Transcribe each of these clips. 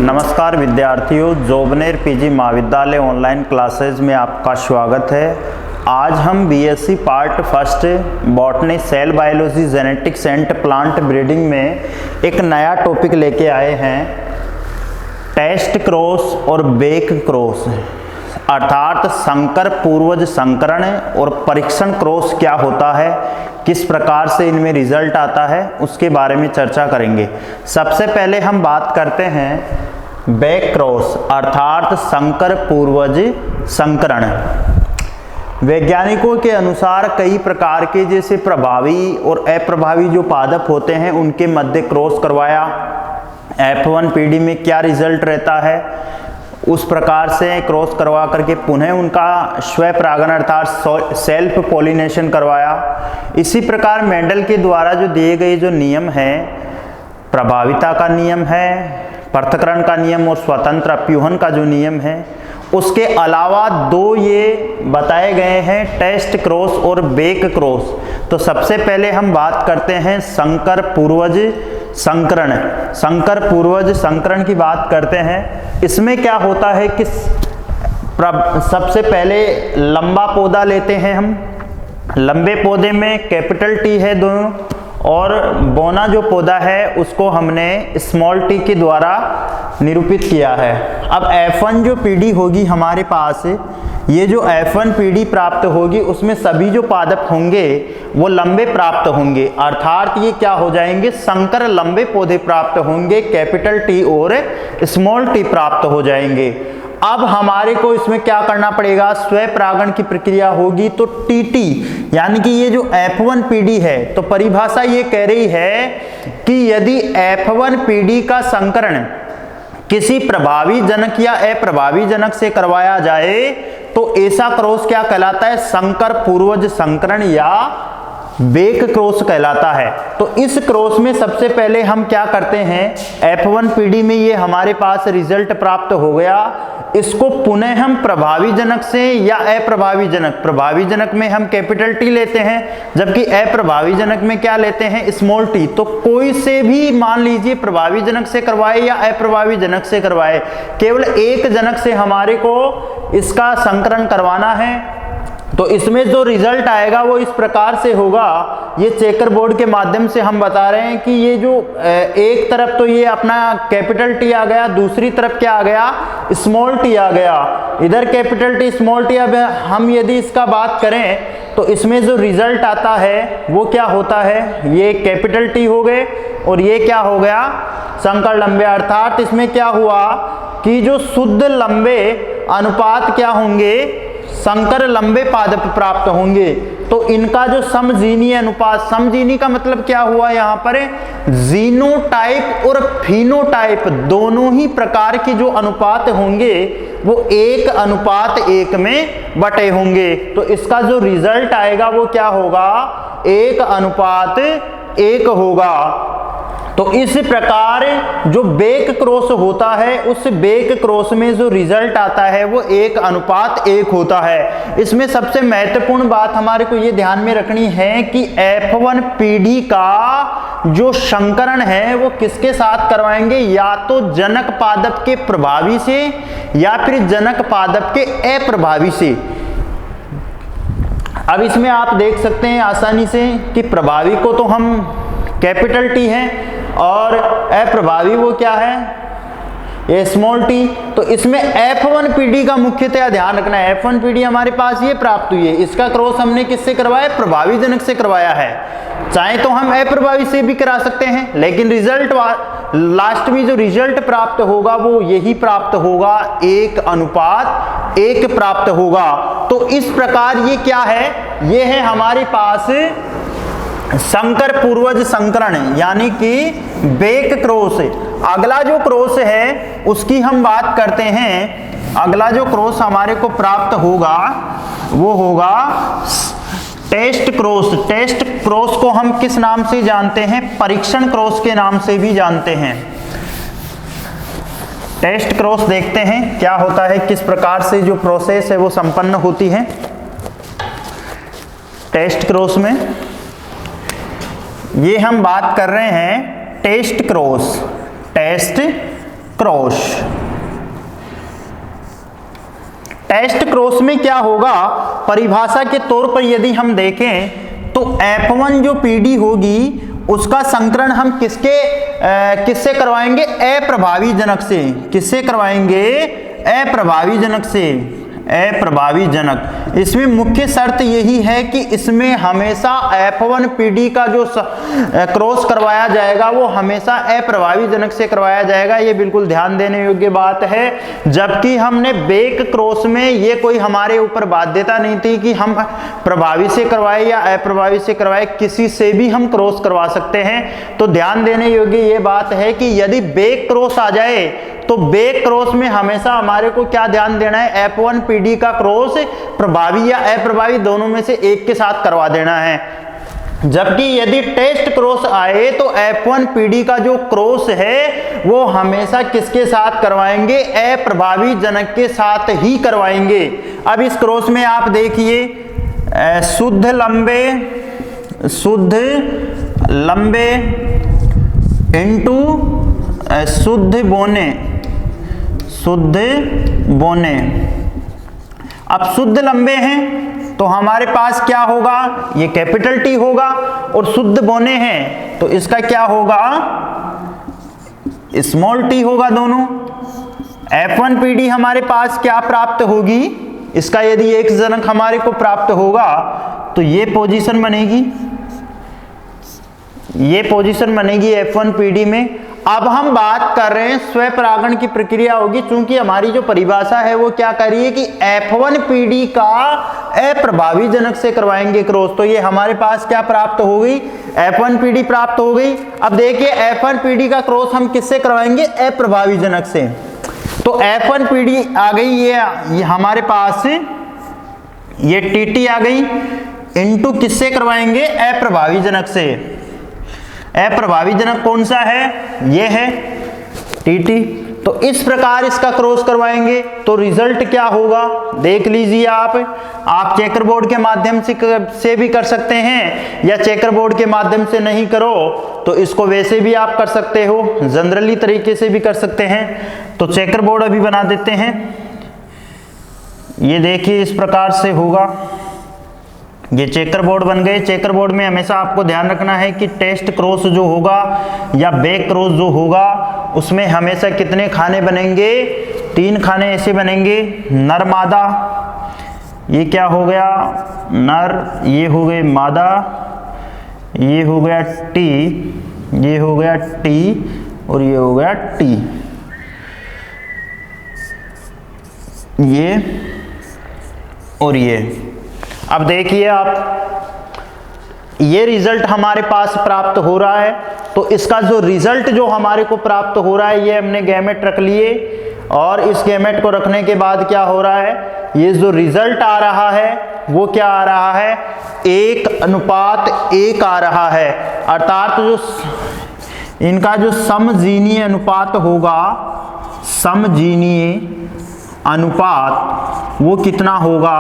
नमस्कार विद्यार्थियों, जोबनेर पीजी महाविद्यालय ऑनलाइन क्लासेज में आपका स्वागत है। आज हम BSc part first botany cell biology genetics and plant breeding में एक नया टॉपिक लेके आए हैं, टेस्ट क्रॉस और बेक क्रॉस, अर्थात संकर पूर्वज संकरण और परीक्षण क्रॉस क्या होता है, किस प्रकार से इनमें रिजल्ट आता है, उसके बारे में चर्चा करेंगे। सबसे पहले हम बात करते हैं बेक क्रॉस अर्थात संकर पूर्वज संकरण। वैज्ञानिकों के अनुसार कई प्रकार के जैसे प्रभावी और अप्रभावी जो पादप होते हैं उनके मध्य क्रॉस करवाया, F1 पीढ़ी में क्या रिजल्ट रहता है, उस प्रकार से क्रॉस करवा करके पुनः उनका स्वपरागण अर्थात सेल्फ पॉलिनेशन करवाया। इसी प्रकार मेंडल के द्वारा जो दिए गए जो नियम हैं, प्रभाविता का नियम है, पृथक्करण का नियम और स्वतंत्र अप्यूहन का जो नियम है, उसके अलावा दो ये बताए गए हैं टेस्ट क्रॉस और बेक क्रॉस। तो सबसे पहले हम बात करते हैं संकर पूर्वज संकरण। संकर पूर्वज संकरण की बात करते हैं। इसमें क्या होता है कि सबसे पहले लंबा पौधा लेते हैं हम। लंबे पौधे में कैपिटल टी है दोनों, और बौना जो पौधा है उसको हमने स्मॉल टी के द्वारा निरूपित किया है। अब F1 जो पीढ़ी होगी हमारे पास, ये जो F1 पीढ़ी प्राप्त होगी उसमें सभी जो पादप होंगे वो लंबे प्राप्त होंगे, अर्थात ये क्या हो जाएंगे, संकर लंबे पौधे प्राप्त होंगे, कैपिटल टी और स्मॉल टी प्राप्त हो जाएंगे। अब हमारे को इसमें क्या करना पड़ेगा, स्वपरागण की प्रक्रिया होगी। तो टीटी यानी कि ये जो F1 पीढ़ी है, तो परिभाषा ये कह रही है कि यदि F1 पीढ़ी का संकरण किसी प्रभावी जनक या अप्रभावी जनक से करवाया जाए तो ऐसा क्रॉस क्या कहलाता है, संकर पूर्वज संकरण या बेक क्रॉस कहलाता है। तो इस क्रॉस में सबसे पहले हम क्या करते हैं, F1 पीढ़ी में ये हमारे पास रिजल्ट प्राप्त हो गया, इसको पुनः हम प्रभावी जनक से या अप्रभावी जनक, प्रभावी जनक में हम कैपिटल टी लेते हैं जबकि अप्रभावी जनक में क्या लेते हैं, स्मॉल टी। तो कोई से भी मान लीजिए प्रभावी जनक से करवाए या अप्रभावी जनक से करवाए, केवल एक जनक से हमारे को इसका संकरण करवाना है। तो इसमें जो रिजल्ट आएगा वो इस प्रकार से होगा, ये चेकर बोर्ड के माध्यम से हम बता रहे हैं कि ये जो एक तरफ तो ये अपना कैपिटल टी आ गया, दूसरी तरफ क्या आ गया, स्मॉल टी आ गया, इधर कैपिटल टी स्मॉल टी। अब हम यदि इसका बात करें तो इसमें जो रिजल्ट आता है वो क्या होता है, ये कैपिटल टी हो गए और ये क्या हो गया, संकर लंबे। अर्थात इसमें क्या हुआ कि जो शुद्ध लंबे अनुपात क्या होंगे, संकर लंबे पादप प्राप्त होंगे। तो इनका जो समजीनी अनुपात, समजीनी का मतलब क्या हुआ, यहाँ पर जीनोटाइप और फिनोटाइप दोनों ही प्रकार के जो अनुपात होंगे वो 1:1 में बटे होंगे। तो इसका जो रिजल्ट आएगा वो क्या होगा, 1:1 होगा। तो इस प्रकार जो बेक क्रॉस होता है, उस बेक क्रॉस में जो रिजल्ट आता है वो 1:1 होता है। इसमें सबसे महत्वपूर्ण बात हमारे को ये ध्यान में रखनी है कि F1 पीढ़ी का जो संकरण है वो किसके साथ करवाएंगे, या तो जनक पादप के प्रभावी से या फिर जनक पादप के अप्रभावी से। अब इसमें आप देख सकते हैं आसानी से कि प्रभावी को तो हम कैपिटल टी है और अप्रभावी वो क्या है, ये स्मॉल टी। तो इसमें F1 पीढ़ी का मुख्यतः ध्यान रखना है। F1 पीढ़ी हमारे पास ये प्राप्त हुई है, इसका क्रॉस हमने किससे करवाया, प्रभावी जनक से करवाया है। चाहे तो हम अप्रभावी से भी करा सकते हैं, लेकिन रिजल्ट लास्ट में जो रिजल्ट प्राप्त होगा वो यही प्राप्त होगा, 1:1 प्राप्त होगा। तो इस प्रकार ये क्या है, ये है हमारे पास संकर पूर्वज संकरण यानी कि बेक क्रॉस। अगला जो क्रॉस है उसकी हम बात करते हैं। अगला जो क्रॉस हमारे को प्राप्त होगा वो होगा टेस्ट क्रॉस। टेस्ट क्रॉस को हम किस नाम से जानते हैं, परीक्षण क्रॉस के नाम से भी जानते हैं। टेस्ट क्रॉस देखते हैं क्या होता है, किस प्रकार से जो प्रोसेस है वो संपन्न होती है। टेस्ट क्रॉस में ये हम बात कर रहे हैं test cross, test cross. Test cross में क्या होगा, परिभाषा के तौर पर यदि हम देखें तो F1 जो पीडी होगी उसका संकरण हम किससे करवाएंगे, अप्रभावी जनक से। किससे करवाएंगे, अप्रभावी जनक से, अप्रभावी जनक। इसमें मुख्य शर्त यही है कि इसमें हमेशा F1 पीडी का जो क्रॉस करवाया जाएगा वो हमेशा अप्रभावी जनक से करवाया जाएगा, ये बिल्कुल ध्यान देने योग्य बात है। जबकि हमने बेक क्रॉस में ये कोई हमारे ऊपर बाध्यता नहीं थी कि हम प्रभावी से करवाए या अप्रभावी से करवाए, किसी से भी हम क्रॉस करवा सकते हैं। तो ध्यान देने योग्य ये बात है कि यदि बेक क्रॉस आ जाए तो बेक क्रॉस में हमेशा हमारे को क्या ध्यान देना है, F1 पीडी का क्रॉस प्रभावी या अप्रभावी दोनों में से एक के साथ करवा देना है। जबकि यदि टेस्ट क्रॉस आए तो F1 पीडी का जो क्रॉस है वो हमेशा किसके साथ करवाएंगे, अप्रभावी जनक के साथ ही करवाएंगे। अब इस क्रॉस में आप देखिए शुद्ध लंबे इंटू शुद्ध बोने। अब शुद्ध लंबे हैं तो हमारे पास क्या होगा, ये कैपिटल टी होगा, और शुद्ध बोने हैं तो इसका क्या होगा, स्मॉल टी होगा दोनों। F1 पीडी हमारे पास क्या प्राप्त होगी, इसका यदि एक जनक हमारे को प्राप्त होगा तो ये पोजीशन बनेगी, ये पोजीशन बनेगी F1 पीडी में। अब हम बात कर रहे हैं स्वपरागण की प्रक्रिया होगी, चूंकि हमारी जो परिभाषा है वो क्या कर रही है कि F1 पीडी का अप्रभावी जनक से करवाएंगे क्रॉस। तो ये हमारे पास क्या प्राप्त हो गई, F1 पीडी प्राप्त हो गई। अब देखिए F1 पीडी का क्रॉस हम किससे करवाएंगे, अप्रभावी जनक से। तो F1 पीडी आ गई, ये हमारे पास ये टीटी आ गई, इनटू किससे करवाएंगे, अप्रभावी जनक से। अप्रभावी जनक कौन सा है, ये है टीटी। तो इस प्रकार इसका क्रॉस करवाएंगे तो रिजल्ट क्या होगा देख लीजिए आप चेकर बोर्ड के माध्यम से भी कर सकते हैं, या चेकर बोर्ड के माध्यम से नहीं करो तो इसको वैसे भी आप कर सकते हो, जनरली तरीके से भी कर सकते हैं। तो चेकर बोर्ड अभी बना देते हैं। ये देखिए इस प्रकार से होगा, ये चेकर बोर्ड बन गए। चेकर बोर्ड में हमेशा आपको ध्यान रखना है कि टेस्ट क्रॉस जो होगा या बेक क्रॉस जो होगा उसमें हमेशा कितने खाने बनेंगे, 3 खाने ऐसे बनेंगे, नर मादा, ये क्या हो गया नर, ये हो गए मादा, ये हो गया टी, ये हो गया टी, और ये हो गया टी, ये और ये। अब देखिए आप, ये रिजल्ट हमारे पास प्राप्त हो रहा है। तो इसका जो रिजल्ट जो हमारे को प्राप्त हो रहा है, ये हमने गैमेट रख लिए, और इस गैमेट को रखने के बाद क्या हो रहा है, ये जो रिजल्ट आ रहा है वो क्या आ रहा है, 1:1 आ रहा है। अर्थात जो इनका जो समजीनीय अनुपात होगा, समजीनीय अनुपात वो कितना होगा,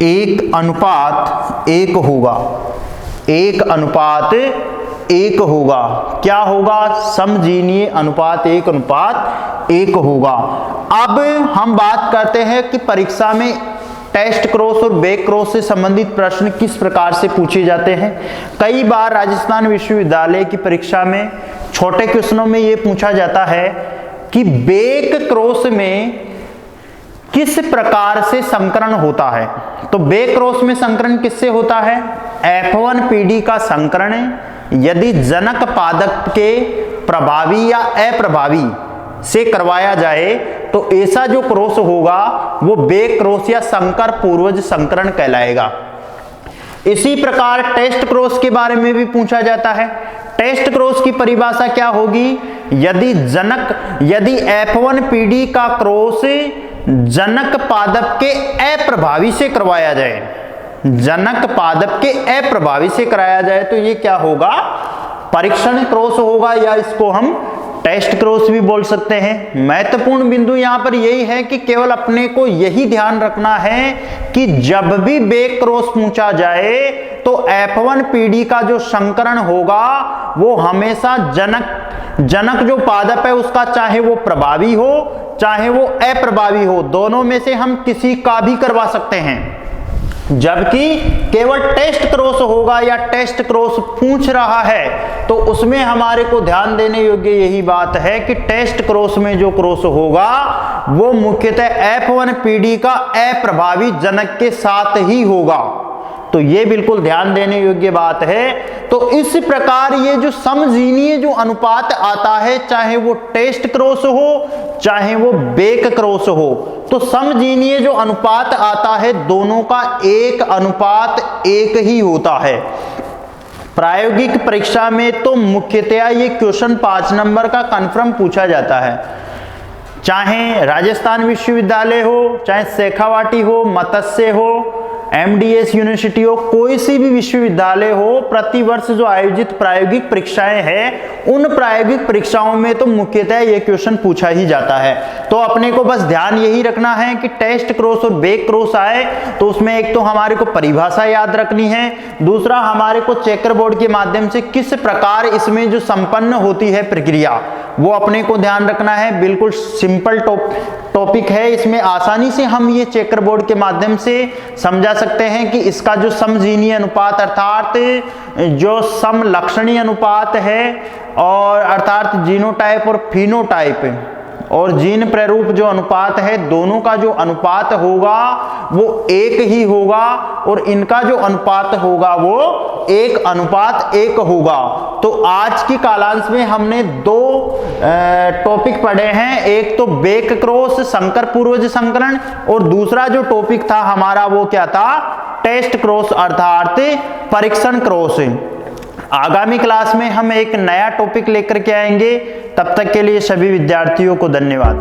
1:1 होगा, 1:1 होगा। क्या होगा, समजीनीय अनुपात 1:1 होगा। अब हम बात करते हैं कि परीक्षा में टेस्ट क्रॉस और बेक क्रॉस से संबंधित प्रश्न किस प्रकार से पूछे जाते हैं। कई बार राजस्थान विश्वविद्यालय की परीक्षा में छोटे क्वेश्चनों में यह पूछा जाता है कि बेक क्रॉस में किस प्रकार से संकरण होता है। तो बेक क्रॉस में संकरण किससे होता है, F1 पीडी का संकरण यदि जनक पादप के प्रभावी या अप्रभावी से करवाया जाए तो ऐसा जो क्रॉस होगा वो बेक क्रॉस या संकर पूर्वज संकरण कहलाएगा। इसी प्रकार टेस्ट क्रॉस के बारे में भी पूछा जाता है। टेस्ट क्रॉस की परिभाषा क्या होगी, यदि F1 पीडी का क्रॉस जनक पादप के अप्रभावी से करवाया जाए, जनक पादप के अप्रभावी से कराया जाए तो ये क्या होगा, परीक्षण क्रॉस होगा, या इसको हम टेस्ट क्रॉस भी बोल सकते हैं। महत्वपूर्ण बिंदु यहां पर यही है कि केवल अपने को यही ध्यान रखना है कि जब भी बैक क्रॉस पूछा जाए तो F1 पीढ़ी का जो संकरण होगा वो हमेशा जनक जो पादप है उसका, चाहे वो प्रभावी हो चाहे वो अप्रभावी हो, दोनों में से हम किसी का भी करवा सकते हैं। जबकि केवल टेस्ट क्रॉस होगा या टेस्ट क्रॉस पूछ रहा है तो उसमें हमारे को ध्यान देने योग्य यही बात है कि टेस्ट क्रॉस में जो क्रॉस होगा वो मुख्यतः F1 पीढ़ी का अप्रभावी जनक के साथ ही होगा। तो ये बिल्कुल ध्यान देने योग्य बात है। तो इस प्रकार ये जो समजीनीय जो अनुपात आता है, चाहे वो टेस्ट क्रॉस हो चाहे वो बैक क्रॉस हो, तो समजीनीय जो अनुपात आता है दोनों का 1:1 ही होता है। प्रायोगिक परीक्षा में तो मुख्यतया ये क्वेश्चन 5 नंबर का कन्फर्म पूछा जाता है, चाहे राजस्थान विश्वविद्यालय हो, चाहे शेखावाटी हो, मत्स्य हो, MDS यूनिवर्सिटी हो, कोई सी भी विश्वविद्यालय हो, प्रतिवर्ष जो आयोजित प्रायोगिक परीक्षाएं हैं उन प्रायोगिक परीक्षाओं में तो मुख्यतः ये क्वेश्चन पूछा ही जाता है। तो अपने को बस ध्यान यही रखना है कि टेस्ट क्रॉस और बैक क्रॉस आए तो उसमें एक तो हमारे को परिभाषा याद रखनी है, दूसरा हमारे को चेकर बोर्ड के माध्यम से किस प्रकार इसमें जो संपन्न होती है प्रक्रिया वो अपने को ध्यान रखना है। बिल्कुल सिंपल टॉपिक है, इसमें आसानी से हम ये चेकर बोर्ड के माध्यम से समझा सकते हैं कि इसका जो समजीनीय अनुपात अर्थात जो समलक्षणी अनुपात है और अर्थात जीनोटाइप और फिनोटाइप और जीन प्रारूप जो अनुपात है दोनों का जो अनुपात होगा वो 1 ही होगा और इनका जो अनुपात होगा वो 1:1 होगा। तो आज की कालांश में हमने 2 टॉपिक पढ़े हैं, एक तो बैक क्रॉस संकर पूर्वज संकरण और दूसरा जो टॉपिक था हमारा वो क्या था, टेस्ट क्रॉस अर्थात परीक्षण क्रॉस। आगामी क्लास में हम एक नया टॉपिक लेकर के आएंगे, तब तक के लिए सभी विद्यार्थियों को धन्यवाद।